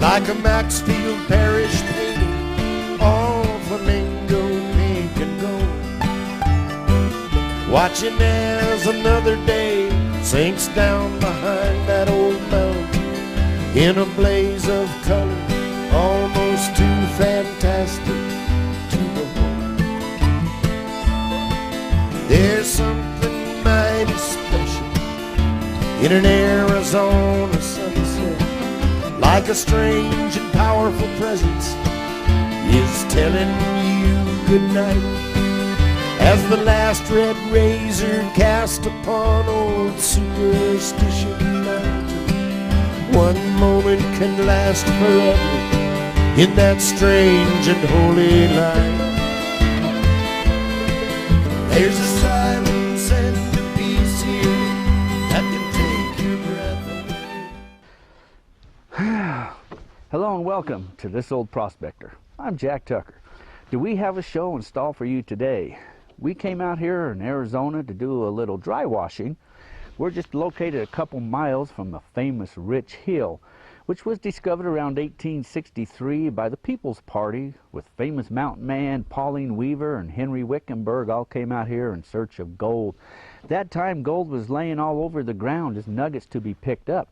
like a Maxfield Parrish painting, all flamingo pink and gold. Watching as another day sinks down behind that old mountain in a blaze of color, almost too fantastic to behold. There's something mighty special in an Arizona sunset, like a strange and powerful presence is telling you good night. As the last red razor cast upon old Superstition Mountain, one moment can last forever in that strange and holy light. There's a silence and a peace here that can take your breath away. Hello and welcome to This Old Prospector. I'm Jack Tucker. Do we have a show in store for you today? We came out here in Arizona to do a little dry washing. We're just located a couple miles from the famous Rich Hill, which was discovered around 1863 by the People's Party, with famous mountain man Pauline Weaver and Henry Wickenburg all came out here in search of gold. That time gold was laying all over the ground as nuggets to be picked up.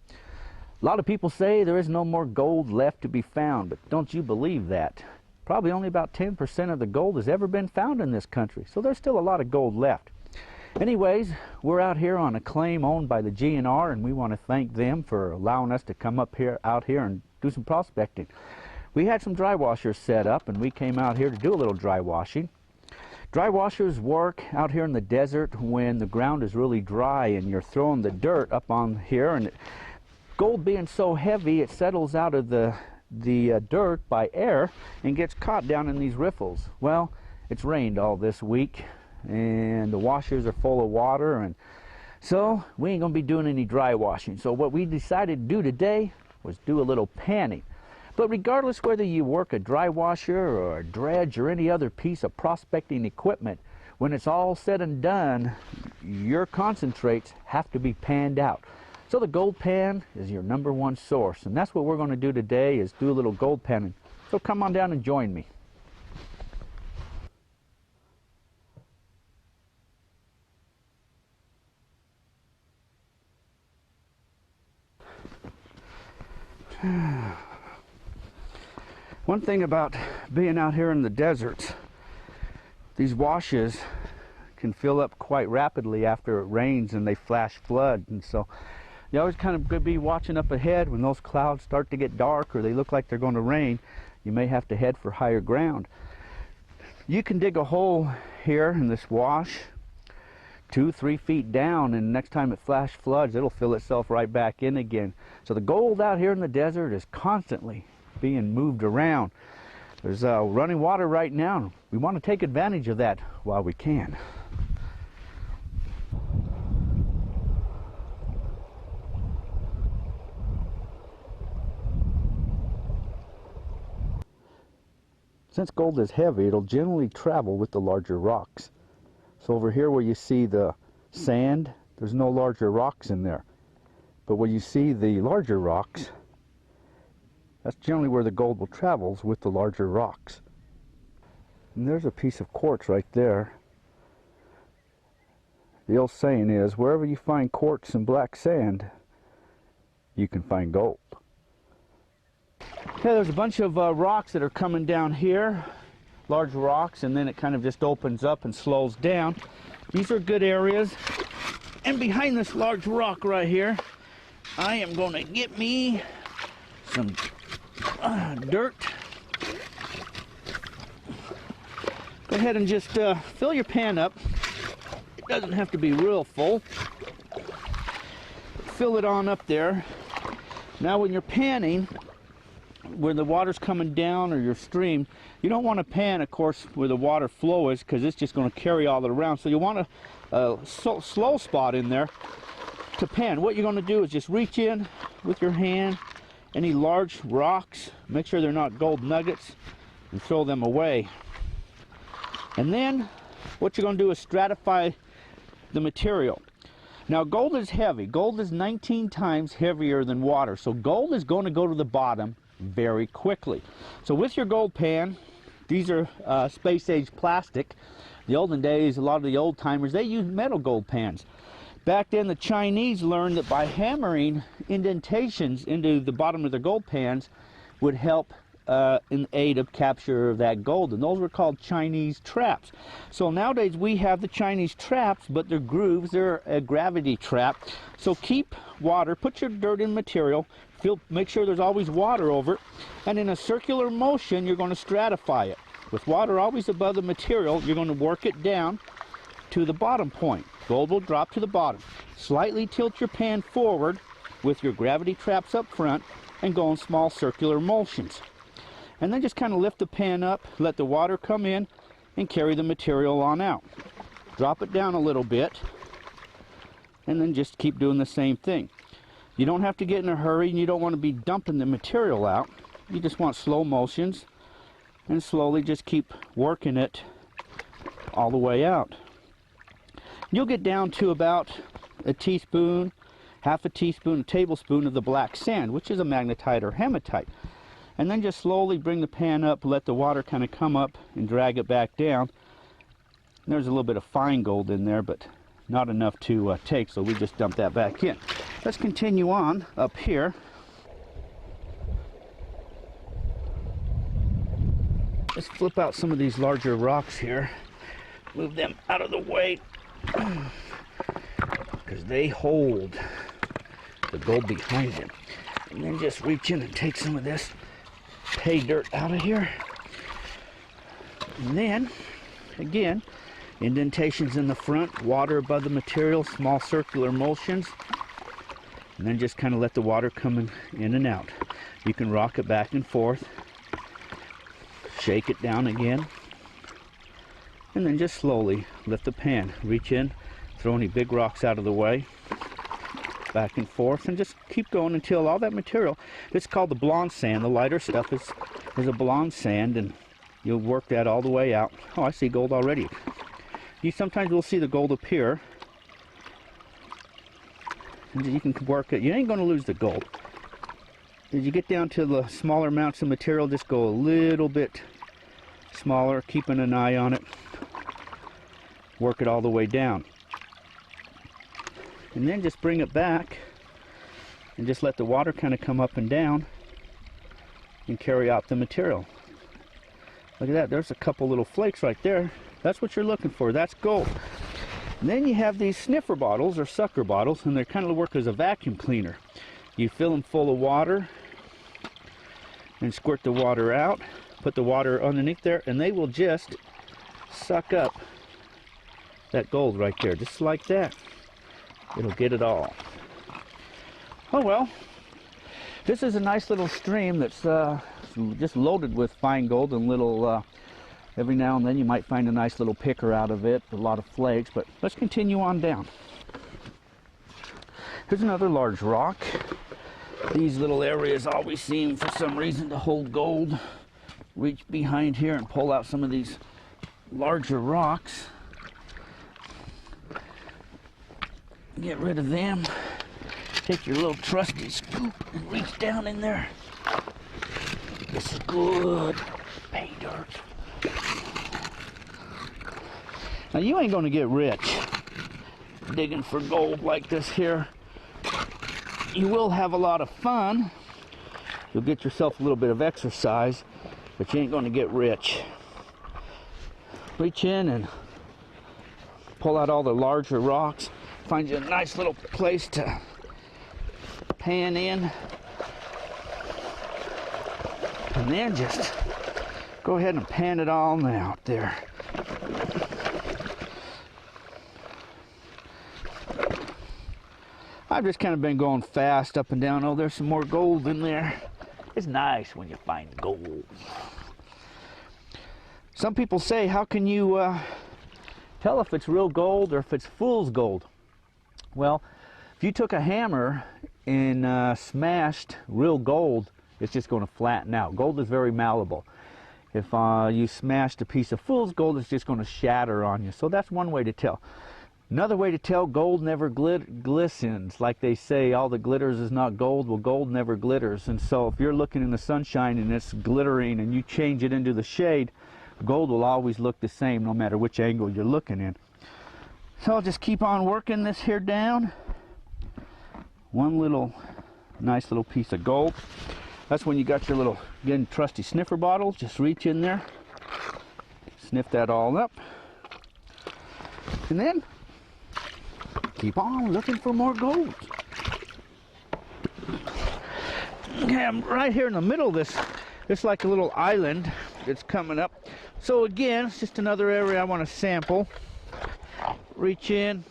A lot of people say there is no more gold left to be found, but don't you believe that? Probably only about 10% of the gold has ever been found in this country, so there's still a lot of gold left. Anyways, we're out here on a claim owned by the GNR, and we want to thank them for allowing us to come out here and do some prospecting. We had some dry washers set up, and we came out here to do a little dry washing. Dry washers work out here in the desert when the ground is really dry and you're throwing the dirt up on here, and gold being so heavy, it settles out of the dirt by air and gets caught down in these riffles. Well, it's rained all this week and the washers are full of water, and so we ain't gonna be doing any dry washing. So what we decided to do today was do a little panning. But regardless whether you work a dry washer or a dredge or any other piece of prospecting equipment, when it's all said and done, your concentrates have to be panned out. So the gold pan is your #1 source, and that's what we're going to do today, is do a little gold panning. So come on down and join me. One thing about being out here in the desert, these washes can fill up quite rapidly after it rains and they flash flood, and so you always kind of be watching up ahead. When those clouds start to get dark or they look like they're going to rain, you may have to head for higher ground. You can dig a hole here in this wash 2-3 feet down, and next time it flash floods, it'll fill itself right back in again. So the gold out here in the desert is constantly being moved around. There's running water right now. We want to take advantage of that while we can. Since gold is heavy, it'll generally travel with the larger rocks. So over here where you see the sand, there's no larger rocks in there. But where you see the larger rocks, that's generally where the gold will travel, with the larger rocks. And there's a piece of quartz right there. The old saying is, wherever you find quartz and black sand, you can find gold. Okay, there's a bunch of rocks that are coming down here, large rocks, and then it kind of just opens up and slows down. These are good areas. And behind this large rock right here, I am going to get me some dirt. Go ahead and just fill your pan up. It doesn't have to be real full. Fill it on up there. Now when you're panning, where the water's coming down or your stream, you don't want to pan, of course, where the water flow is, because it's just going to carry all it around. So you want a slow spot in there to pan. What you're going to do is just reach in with your hand, any large rocks, make sure they're not gold nuggets, and throw them away. And then what you're going to do is stratify the material. Now gold is heavy. Gold is 19 times heavier than water. So gold is going to go to the bottom very quickly. So with your gold pan, these are space-age plastic. The olden days, a lot of the old timers, they used metal gold pans. Back then, the Chinese learned that by hammering indentations into the bottom of their gold pans would help in aid of capture of that gold, and those were called Chinese traps. So nowadays we have the Chinese traps, but they're grooves, they're a gravity trap. So keep water, put your dirt in material, make sure there's always water over it, and in a circular motion you're going to stratify it. With water always above the material, you're going to work it down to the bottom point. Gold will drop to the bottom. Slightly tilt your pan forward with your gravity traps up front and go in small circular motions. And then just kind of lift the pan up, let the water come in, and carry the material on out. Drop it down a little bit, and then just keep doing the same thing. You don't have to get in a hurry, and you don't want to be dumping the material out. You just want slow motions, and slowly just keep working it all the way out. You'll get down to about a teaspoon, half a teaspoon, a tablespoon of the black sand, which is a magnetite or hematite. And then just slowly bring the pan up, let the water kind of come up and drag it back down. And there's a little bit of fine gold in there, but not enough to take, so we just dump that back in. Let's continue on up here. Let's flip out some of these larger rocks here. Move them out of the way, because they hold the gold behind them. And then just reach in and take some of this pay dirt out of here. And then, again, indentations in the front, water above the material, small circular motions. And then just kind of let the water come in and out. You can rock it back and forth. Shake it down again. And then just slowly lift the pan. Reach in, throw any big rocks out of the way. Back and forth, and just keep going until all that material, it's called the blonde sand, the lighter stuff is a blonde sand, and you'll work that all the way out. Oh, I see gold already. You sometimes will see the gold appear, and you can work it. You ain't going to lose the gold. As you get down to the smaller amounts of material, just go a little bit smaller, keeping an eye on it. Work it all the way down. And then just bring it back and just let the water kind of come up and down and carry out the material. Look at that, there's a couple little flakes right there. That's what you're looking for, that's gold. And then you have these sniffer bottles or sucker bottles, and they kind of work as a vacuum cleaner. You fill them full of water and squirt the water out, put the water underneath there, and they will just suck up that gold right there, just like that. It'll get it all. Oh well, this is a nice little stream that's just loaded with fine gold and little, every now and then you might find a nice little picker out of it, a lot of flakes, but let's continue on down. Here's another large rock. These little areas always seem for some reason to hold gold. Reach behind here and pull out some of these larger rocks. Get rid of them. Take your little trusty scoop and reach down in there. This is good pay dirt. Now you ain't gonna get rich digging for gold like this here. You will have a lot of fun. You'll get yourself a little bit of exercise, but you ain't gonna get rich. Reach in and pull out all the larger rocks. Find you a nice little place to pan in, and then just go ahead and pan it all out there. I've just kind of been going fast up and down. Oh, there's some more gold in there. It's nice when you find gold. Some people say, how can you tell if it's real gold or if it's fool's gold? Well, if you took a hammer and smashed real gold, it's just going to flatten out. Gold is very malleable. If you smashed a piece of fool's gold, it's just going to shatter on you. So that's one way to tell. Another way to tell gold never glistens, like they say, all that glitters is not gold. Well, gold never glitters. And so if you're looking in the sunshine and it's glittering and you change it into the shade, gold will always look the same no matter which angle you're looking in. So I'll just keep on working this here down. One little nice little piece of gold. That's when you got your little, again, trusty sniffer bottle. Just reach in there, sniff that all up, and then keep on looking for more gold. Okay, I'm right here in the middle of this. It's like a little island that's coming up. So again, it's just another area I want to sample. Reach in,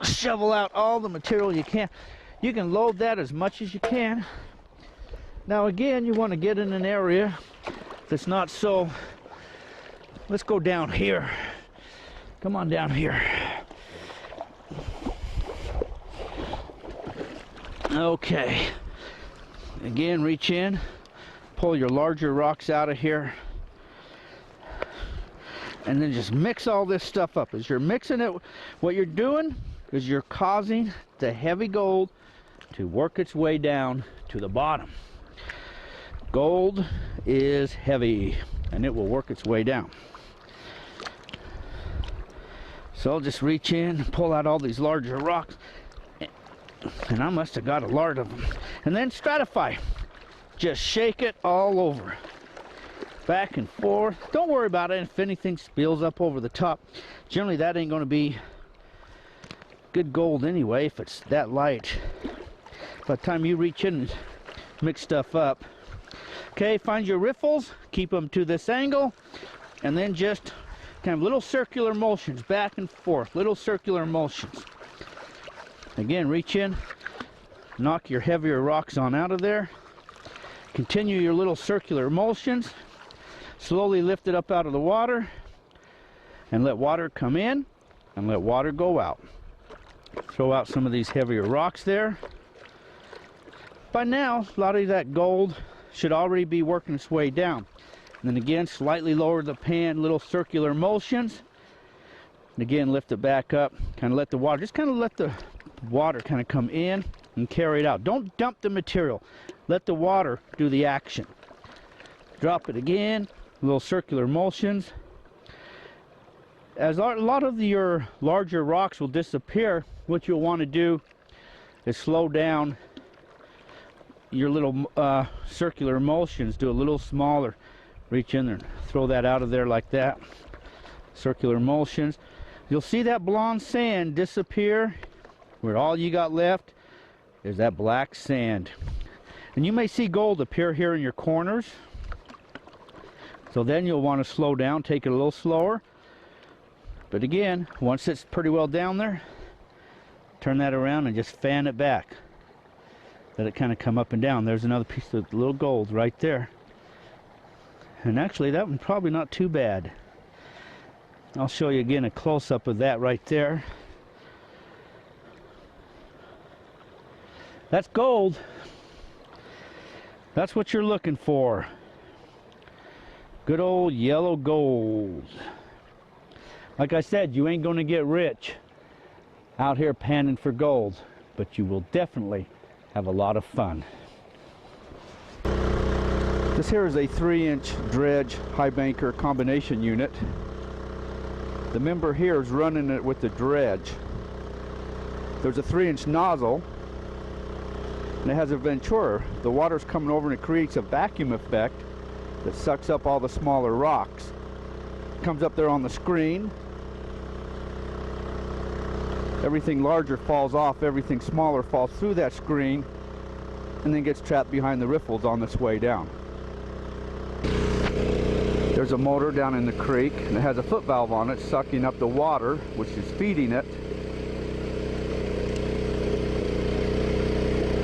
shovel out all the material you can. You can load that as much as you can. Now again, you want to get in an area that's not so... Let's go down here. Come on down here. Okay. Again, reach in, pull your larger rocks out of here, and then just mix all this stuff up. As you're mixing it, what you're doing is you're causing the heavy gold to work its way down to the bottom. Gold is heavy, and it will work its way down. So I'll just reach in and pull out all these larger rocks, and I must have got a lot of them. And then stratify. Just shake it all over, back and forth. Don't worry about it if anything spills up over the top. Generally that ain't going to be good gold anyway if it's that light. By the time you reach in and mix stuff up. Okay, find your riffles, keep them to this angle, and then just kind of little circular motions back and forth, little circular motions. Again, reach in, knock your heavier rocks on out of there, continue your little circular motions, slowly lift it up out of the water, and let water come in and let water go out. Throw out some of these heavier rocks there. By now, a lot of that gold should already be working its way down. And then again, slightly lower the pan, little circular motions. And again, lift it back up, kind of let the water, just kind of let the water kind of come in and carry it out. Don't dump the material. Let the water do the action. Drop it again, little circular motions. As a lot of your larger rocks will disappear, what you'll want to do is slow down your little circular motions. Do a little smaller. Reach in there and throw that out of there like that. Circular motions. You'll see that blonde sand disappear, where all you got left is that black sand. And you may see gold appear here in your corners. So then you'll want to slow down, take it a little slower. But again, once it's pretty well down there, turn that around and just fan it back. Let it kind of come up and down. There's another piece of little gold right there. And actually, that one's probably not too bad. I'll show you again a close-up of that right there. That's gold. That's what you're looking for. Good old yellow gold. Like I said, you ain't going to get rich out here panning for gold, but you will definitely have a lot of fun. This here is a 3-inch Dredge Highbanker combination unit. The member here is running it with the dredge. There's a 3-inch nozzle, and it has a venturer. The water's coming over and it creates a vacuum effect that sucks up all the smaller rocks. Comes up there on the screen. Everything larger falls off, everything smaller falls through that screen, and then gets trapped behind the riffles on its way down. There's a motor down in the creek, and it has a foot valve on it sucking up the water, which is feeding it.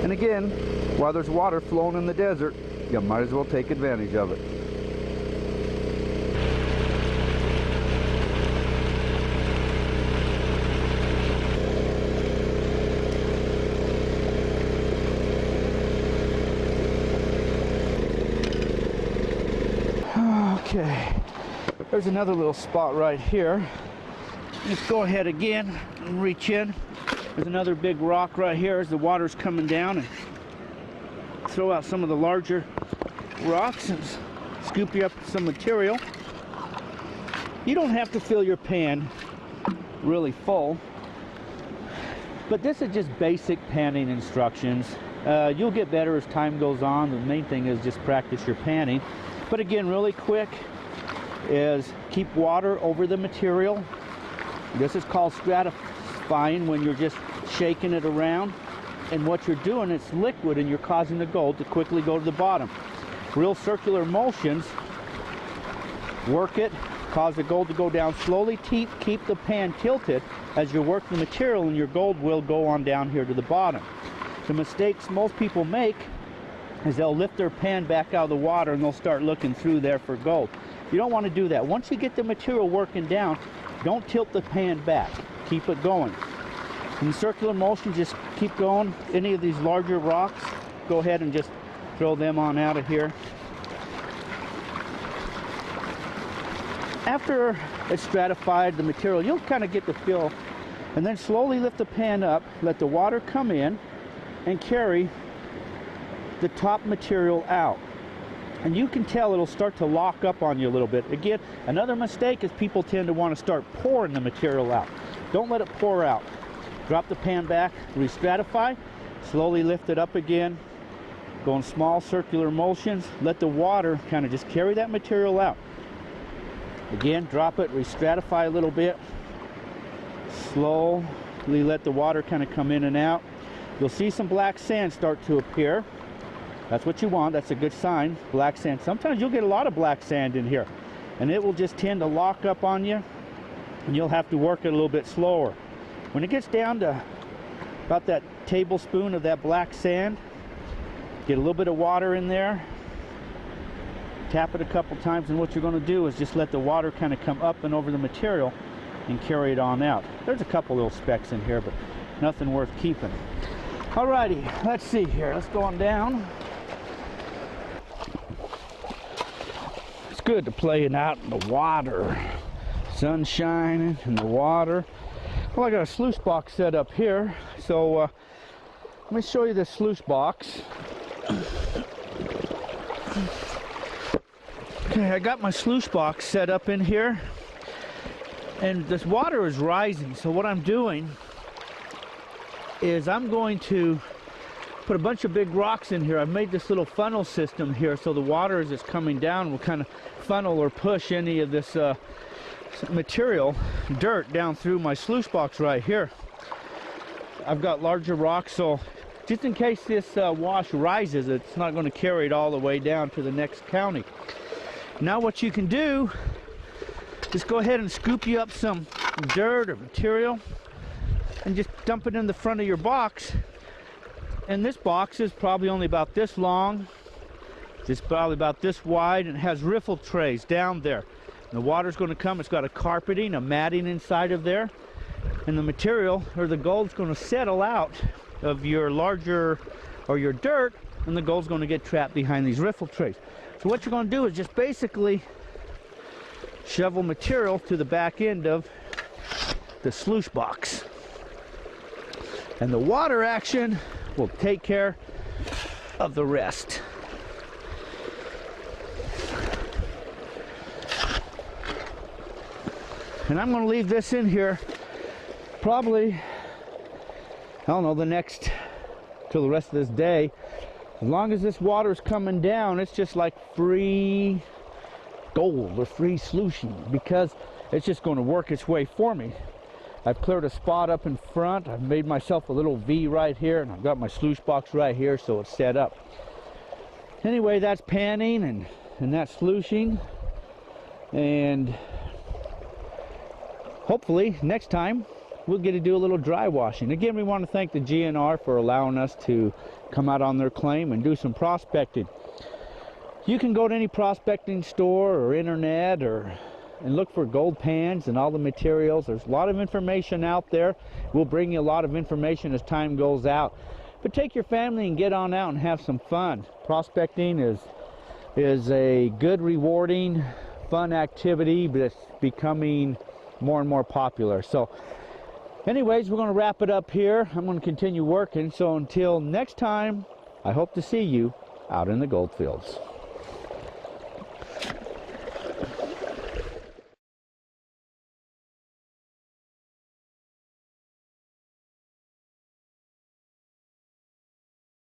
And again, while there's water flowing in the desert, you might as well take advantage of it. Okay, there's another little spot right here. Let's go ahead again and reach in. There's another big rock right here as the water's coming down, and throw out some of the larger rocks and scoop you up some material. You don't have to fill your pan really full, but this is just basic panning instructions. You'll get better as time goes on. The main thing is just practice your panning. But again, really quick is keep water over the material. This is called stratifying, when you're just shaking it around, and what you're doing, it's liquid and you're causing the gold to quickly go to the bottom. Real circular motions, work it, cause the gold to go down slowly. Keep the pan tilted as you work the material, and your gold will go on down here to the bottom. The mistakes most people make is they'll lift their pan back out of the water and they'll start looking through there for gold. You don't want to do that. Once you get the material working down, don't tilt the pan back. Keep it going. In circular motion, just keep going. Any of these larger rocks, go ahead and just throw them on out of here. After it's stratified, the material, you'll kind of get the feel, and then slowly lift the pan up, let the water come in, and carry the top material out. And you can tell it'll start to lock up on you a little bit. Again, another mistake is people tend to want to start pouring the material out. Don't let it pour out. Drop the pan back, re-stratify, slowly lift it up again, go in small circular motions, let the water kind of just carry that material out. Again, drop it, re-stratify a little bit, slowly let the water kind of come in and out. You'll see some black sand start to appear. That's what you want. That's a good sign. Black sand. Sometimes you'll get a lot of black sand in here, and it will just tend to lock up on you, and you'll have to work it a little bit slower. When it gets down to about that tablespoon of that black sand, get a little bit of water in there, tap it a couple times, and what you're going to do is just let the water kind of come up and over the material and carry it on out. There's a couple little specks in here, but nothing worth keeping. Alrighty, let's see here. Let's go on down. It's good to playing out in the water. Sun shining in the water. Well, I got a sluice box set up here, so let me show you this sluice box. Okay, I got my sluice box set up in here, and this water is rising, so what I'm doing is I'm going to put a bunch of big rocks in here. I've made this little funnel system here, so the water as it's coming down will kind of funnel or push any of this material, dirt, down through my sluice box right here. I've got larger rocks, so just in case this wash rises, it's not going to carry it all the way down to the next county. Now what you can do is go ahead and scoop you up some dirt or material and just dump it in the front of your box. And this box is probably only about this long. It's probably about this wide, and it has riffle trays down there. And the water's going to come. It's got a carpeting, a matting inside of there, and the material or the gold's going to settle out of your larger or your dirt, and the gold's going to get trapped behind these riffle trays. So what you're going to do is just basically shovel material to the back end of the sluice box, and the water action will take care of the rest. And I'm going to leave this in here probably, I don't know, till the rest of this day. As long as this water is coming down, it's just like free gold or free sluicing, because it's just going to work its way for me. I've cleared a spot up in front. I've made myself a little V right here, and I've got my sluice box right here, so it's set up. Anyway, that's panning and that's sluicing, and hopefully next time we'll get to do a little dry washing. Again, we want to thank the GNR for allowing us to come out on their claim and do some prospecting. You can go to any prospecting store or internet and look for gold pans and all the materials. There's a lot of information out there. We'll bring you a lot of information as time goes out. But take your family and get on out and have some fun. Prospecting is a good, rewarding, fun activity, but it's becoming more and more popular. So anyways, we're going to wrap it up here. I'm going to continue working. So until next time, I hope to see you out in the gold fields.